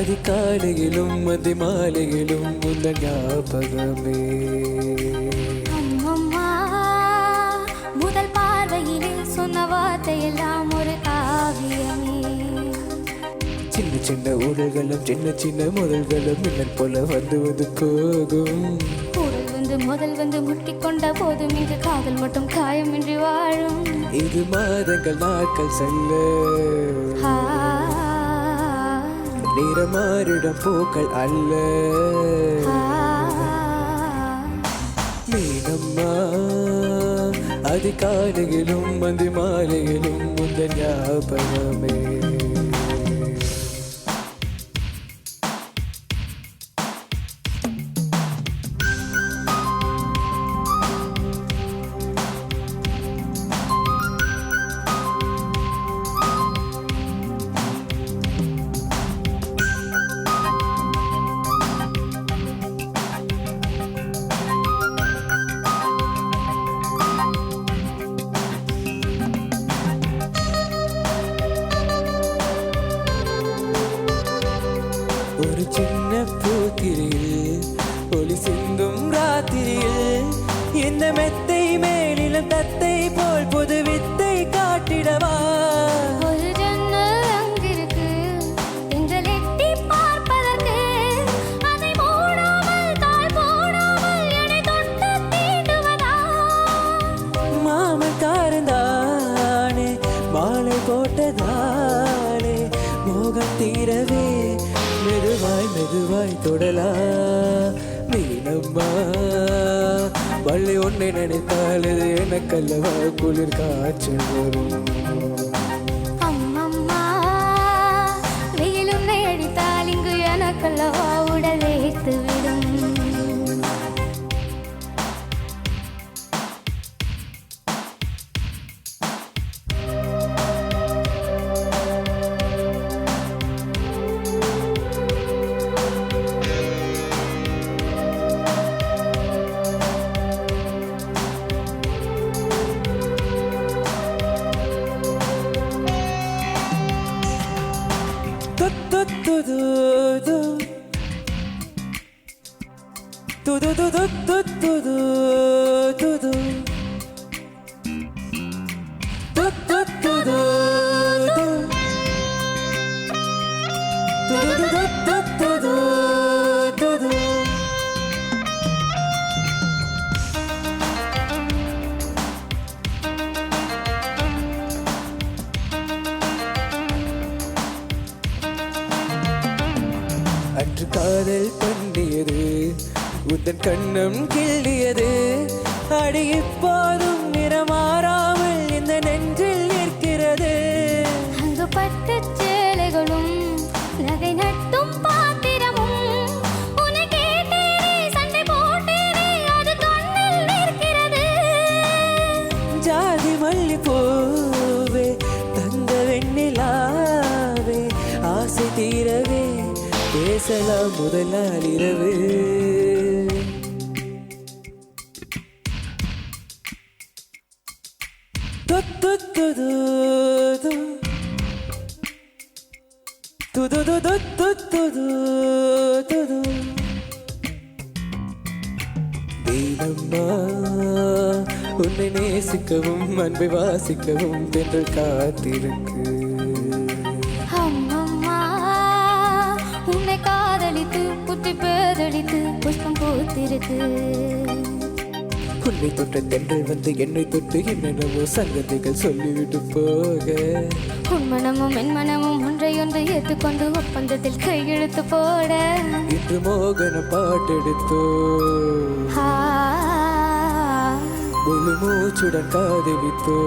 அதிகாலையிலும் மதி மாலையிலும் உந்த ஞாபகமே. அம்மம்மா முதல் பார்வையிலே சொன்ன வார்த்தையெல்லாம் ஒரு காவியமே. சின்ன சின்ன ஊழல்களும் சின்ன சின்ன முதல்களும் மின்னல் போல வந்து வந்து போகும். ஊழல் வந்து முதல் வந்து முட்டிக்கொண்ட போதும் இங்கு காதல் மட்டும் காயமின்றி வாழும். இது மாதங்கள் நாட்கள் செல்ல நிறமாறிடம் பூக்கள் அல்ல. மீனம்மா அதிகாலையிலும் மதி மாலையிலும் முந்த ஞாபகமே. ஒரு சின்ன பூத்திரியில் ஒளி சிந்தும் ராத்திரியில் இந்த மெத்தை மேலிலும் தத்தை போல் புது வித்தை காட்டிடவா. ஒரு ஜன்னல் அங்கிருக்கு எங்கள் எட்டி பார்ப்பதற்கு. அதை மூடாமல் தாய் போடாமல் என்னை தொட்டு தீண்டுவதா. மாமன் காரந்தானே மாலை போட்டதானே மோகம் தீரவே மெதுவாய் மெதுவாய் தொடலா. மீனம்மா வள்ளி ஒன்றை நினைத்தால் இது எனக்கல்லவா குளிர் காய்ச்சல் வரும். அம்மம்மா வெயில் உன்னை அடித்தால் இங்கு எனக்கல்லவா உடல் வேர்த்து விடும். அன்று காதல் பண்ணியது உந்தன் கண்ணம் கிள்ளியது. அடி இப்போதும் நிறமாறாமல் இந்த நெஞ்சில் நிற்கிறது. அங்கு பட்டு சேலைகளும் நகை நட்டும் பாத்திரமும் உன்னை கேட்டேனே சண்டை போட்டேனே அது கண்ணில் நிற்கிறது. ஜாதி மல்லி பூவே தங்க வெண்ணிலாவே ஆசை தீரவே பேசலாம் முதல் நாள் இரவு. மீனம்மா உன்னை நேசிக்கவும் அன்பை வாசிக்கவும் தென்றல் காத்திருக்கு. அம்மம்மா உன்னை காதலித்து புத்தி பேதளித்து புஷ்பம் பூத்திருக்கு. உன்னை தொட்ட தென்றல் வந்து என்னை தொட்டு என்னென்னவோ சங்கதிகள் சொல்லிவிட்டு போக. உன் மனமும் என் மனமும் ஒன்றையொன்று ஏற்றுக்கொண்டு ஒப்பந்தத்தில் கையெழுத்து போட. இன்று மோகன பாட்டெடுத்தோ முழு மூச்சுடன் காதலித்தோ.